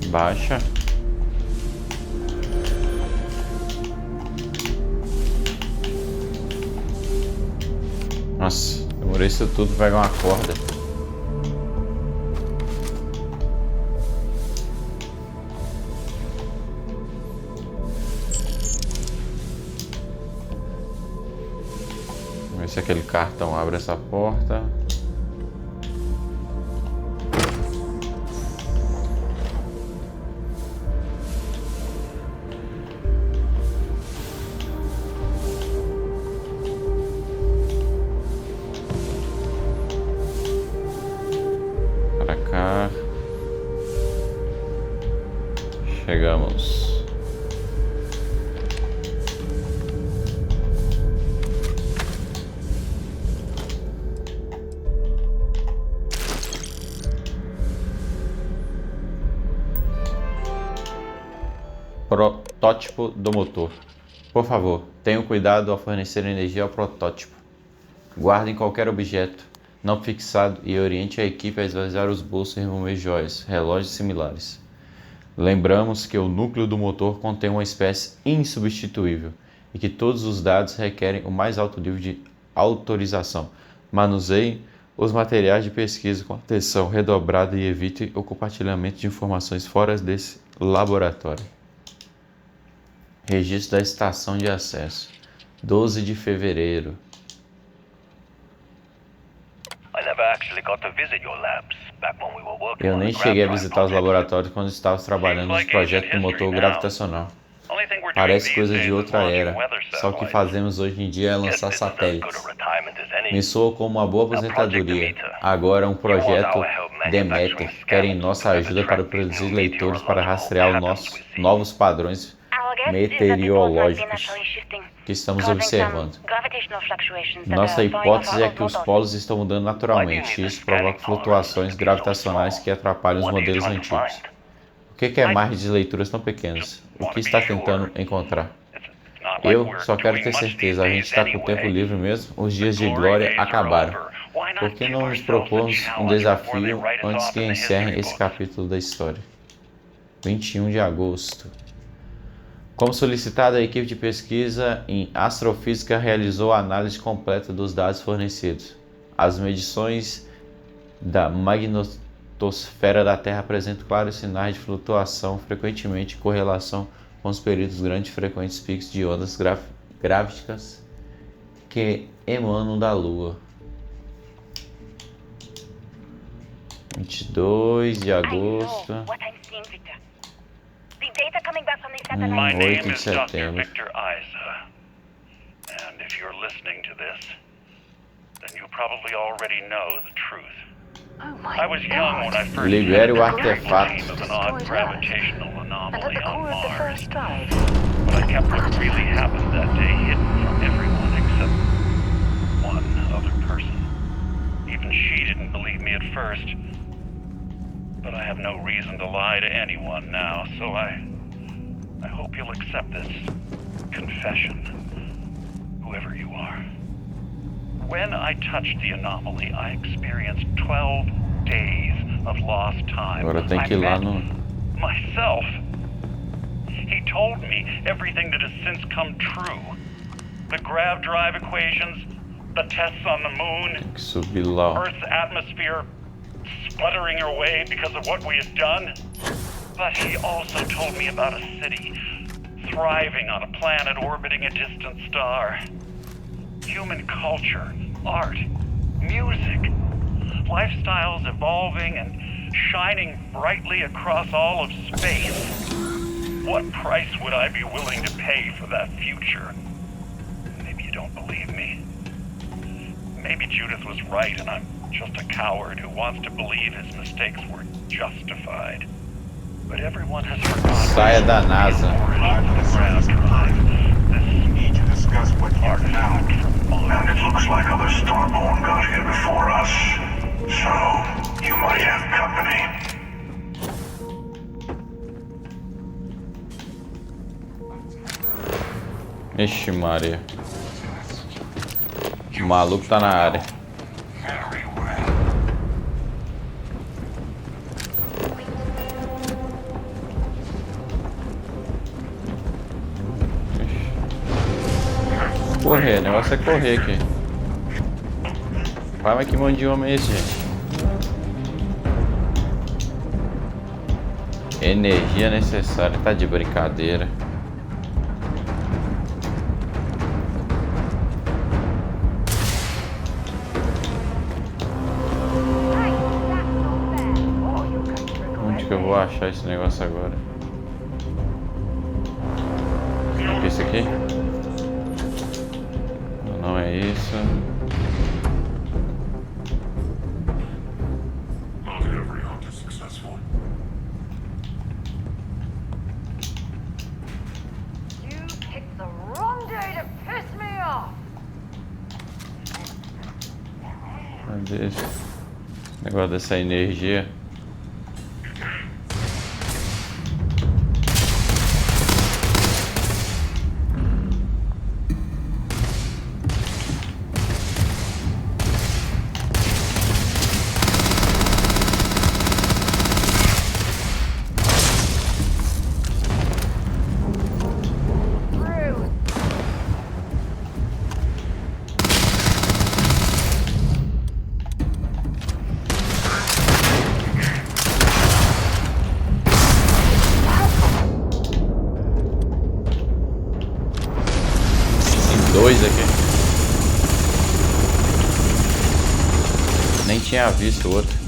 Baixa. Nossa, demorei isso tudo pra pegar uma corda. Vamos ver se aquele cartão abre essa porta. Chegamos. Protótipo do motor. Por favor, tenham cuidado ao fornecer energia ao protótipo. Guardem qualquer objeto não fixado e oriente a equipe a esvaziar os bolsos e remover joias, relógios similares. Lembramos que o núcleo do motor contém uma espécie insubstituível e que todos os dados requerem o mais alto nível de autorização. Manuseiem os materiais de pesquisa com atenção redobrada e evitem o compartilhamento de informações fora desse laboratório. Registro da estação de acesso. 12 de fevereiro. Eu nem cheguei a visitar os laboratórios quando estava trabalhando no projeto do motor gravitacional. Parece coisa de outra era. Só o que fazemos hoje em dia é lançar satélites. Me soa como uma boa aposentadoria. Agora um projeto Demeter querem nossa ajuda para produzir leitores para rastrear os nossos novos padrões meteorológicos que estamos observando. Nossa hipótese é que os polos estão mudando naturalmente e isso provoca flutuações gravitacionais que atrapalham os modelos antigos. O que é margem de leituras tão pequenas? O que está tentando encontrar? Eu só quero ter certeza, a gente está com o tempo livre mesmo? Os dias de glória acabaram. Por que não nos propomos um desafio antes que encerrem esse capítulo da história? 21 de agosto. Como solicitado, a equipe de pesquisa em astrofísica realizou a análise completa dos dados fornecidos. As medições da magnetosfera da Terra apresentam claros sinais de flutuação, frequentemente em correlação com os períodos grandes e frequentes picos de ondas grávidas que emanam da Lua. 22 de agosto. 8 de setembro. Libere o artefato. But I have no reason to lie to anyone now, so I hope you'll accept this confession, whoever you are. When I touched the anomaly, I experienced 12 days of lost time. Agora tem que ir lá no... myself. He told me everything that has since come true. The grav drive equations, the tests on the moon, Tem que subir lá. Earth's atmosphere sputtering away because of what we had done. But he also told me about a city thriving on a planet orbiting a distant star. Human culture, art, music, lifestyles evolving and shining brightly across all of space. What price would I be willing to pay for that future? Maybe you don't believe me. Maybe Judith was right and I'm just a coward who wants to believe his mistakes were justified. But everyone has forgotten. Saia da NASA. We need to discuss what you found. And it looks like other Starborn got here before us. So, you might have company. Ixi, Maria. O maluco tá na área. correr, o negócio é correr aqui. Pai, mas que monte de homem é esse, gente? Energia necessária, tá de brincadeira. Onde que eu vou achar esse negócio agora? O que é isso aqui? Não é isso. Cadê esse negócio dessa energia? Dois aqui. Nem tinha visto o outro.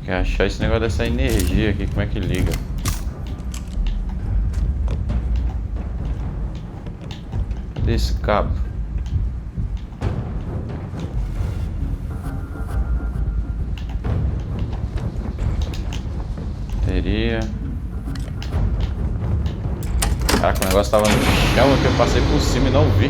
Quer achar esse negócio dessa energia aqui, como é que liga? Cadê esse cabo? Bateria. Caraca, o negócio tava no chão aqui, eu passei por cima e não vi.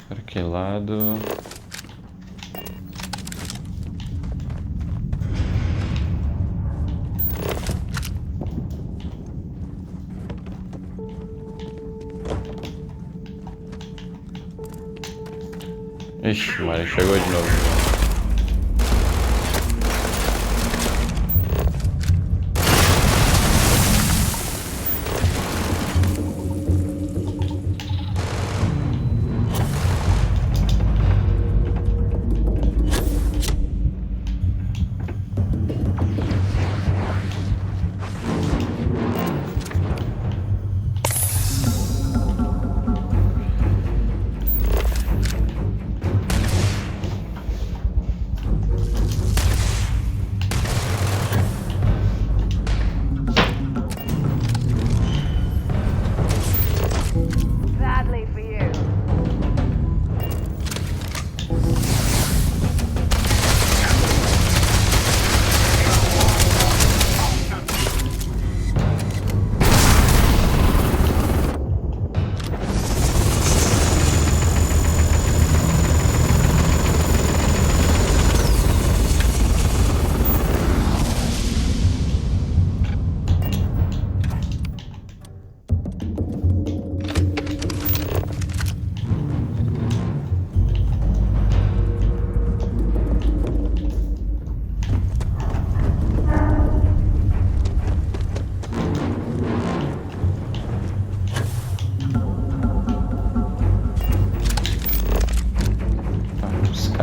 Para que lado? Ixi, Maria, chegou de novo.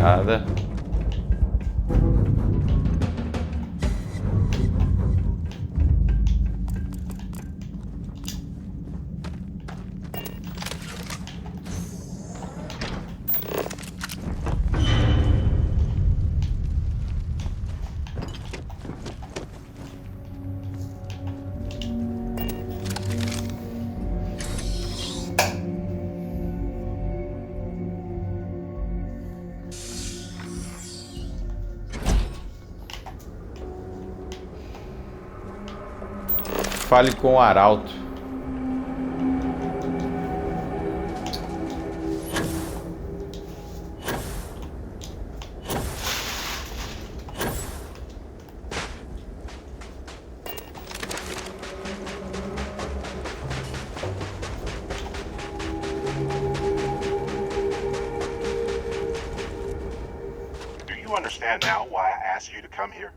Nada. Fale com o Arauto. Do you understand now why I asked you to come here?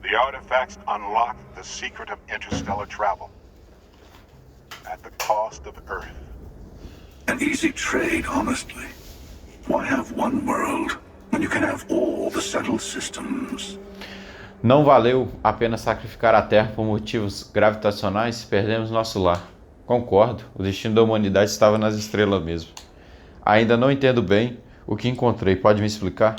The artifacts unlock the secret of interstellar travel. At the cost of Earth. An easy trade, honestly. Why have one world when you can have all the settled systems? Não valeu a pena sacrificar a Terra por motivos gravitacionais? Perdemos nosso lar. Concordo, o destino da humanidade estava nas estrelas mesmo. Ainda não entendo bem o que encontrei. Pode me explicar?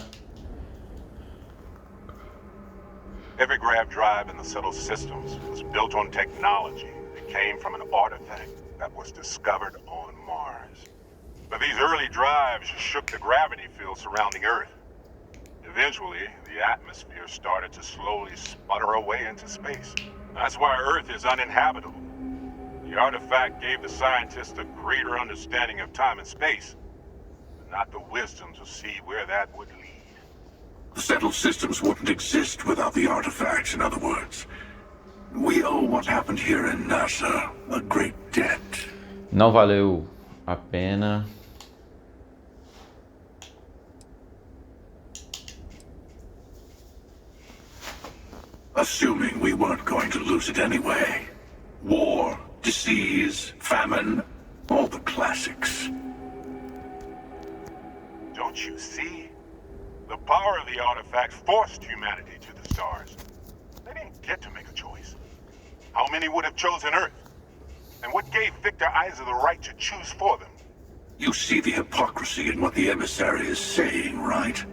Every grav drive in the settled systems was built on technology that came from an artifact that was discovered on Mars. But these early drives shook the gravity field surrounding Earth. Eventually, the atmosphere started to slowly sputter away into space. That's why Earth is uninhabitable. The artifact gave the scientists a greater understanding of time and space, but not the wisdom to see where that would lead. The settled systems wouldn't exist without the artifacts, in other words. We owe what happened here in NASA a great debt. Não valeu a pena. Assuming we weren't going to lose it anyway. War, disease, famine, all the classics. Don't you see? The power of the artifact forced humanity to the stars. They didn't get to make a choice. How many would have chosen Earth? And what gave Victor Isa the right to choose for them? You see the hypocrisy in what the emissary is saying, right?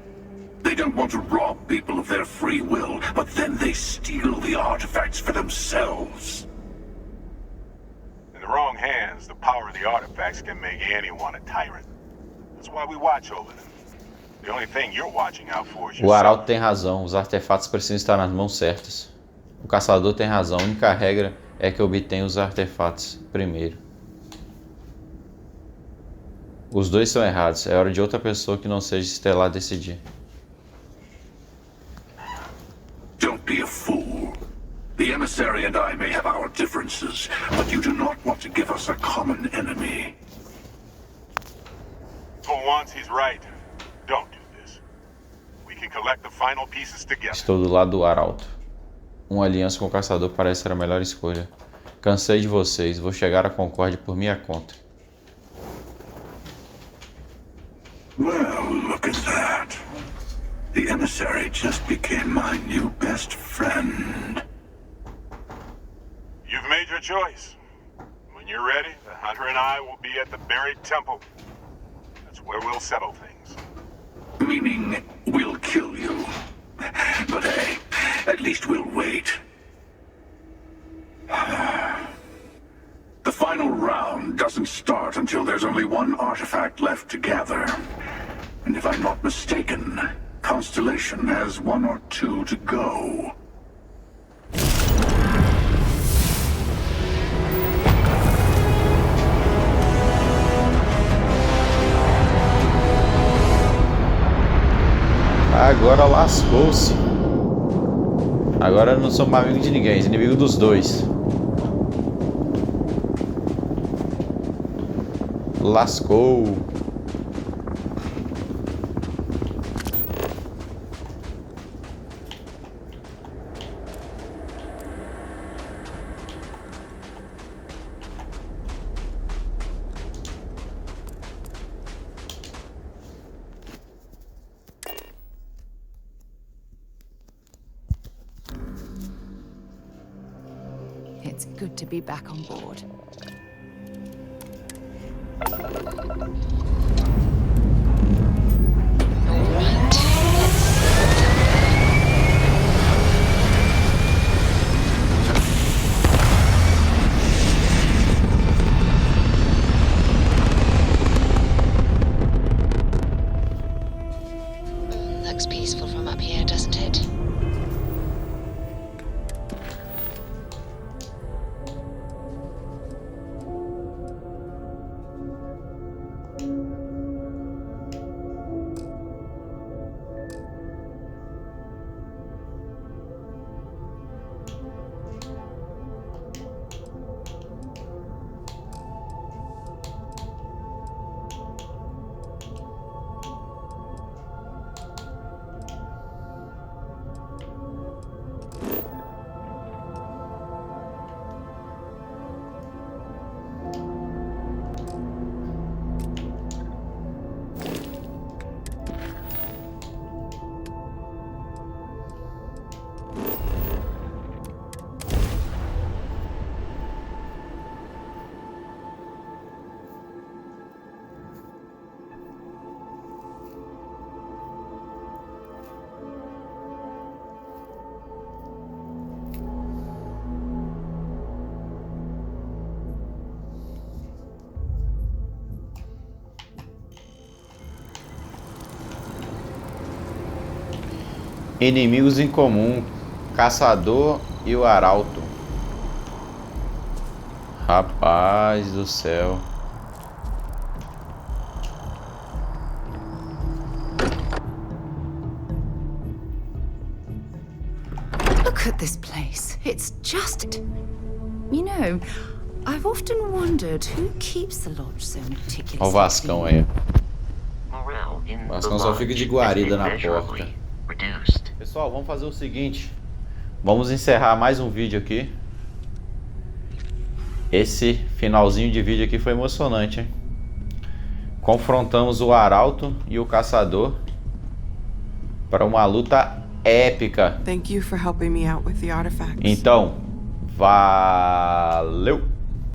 They don't want to rob people of their free will, but then they steal the artifacts for themselves. In the wrong hands, the power of the artifacts can make anyone a tyrant. That's why we watch over them. The only thing you're watching out for is O Arauto tem razão, os artefatos precisam estar nas mãos certas. O caçador tem razão, a única regra é que obtenha os artefatos primeiro. Os dois são errados, é hora de outra pessoa que não seja estelar decidir. Don't be a fool. The emissary and I may have our differences, but you do not want to give us a common enemy. For once, he's right. Don't do this. We can collect the final pieces together. Estou do lado do Arauto. Uma aliança com o caçador parece ser a melhor escolha. Cansei de vocês, vou chegar à Concórdia por minha conta. Well, look at that. The emissary just became my new best friend. You've made your choice. When you're ready, the Hunter and I will be at the buried temple. That's where we'll settle things. Meaning, we'll kill you. But hey, at least we'll wait. The final round doesn't start until there's only one artifact left to gather. And if I'm not mistaken, Constellation has one or two to go. Agora lascou-se. Agora eu não sou mais amigo de ninguém, sou inimigo dos dois. Lascou. It's good to be back on board. Looks peaceful from up here, doesn't it? Inimigos em comum, caçador e o arauto. Rapaz do céu. Look at this place. It's just... You know, I've often wondered who keeps the lodge so meticulously. Olha o Vascão aí. Morale in O the Vascão só fica de lodge guarida has na been porta. measurably reduced. Pessoal, vamos fazer o seguinte. Vamos encerrar mais um vídeo aqui. Esse finalzinho de vídeo aqui foi emocionante, hein? Confrontamos o arauto e o caçador para uma luta épica. Thank you for helping me out with the artifacts. Então, valeu!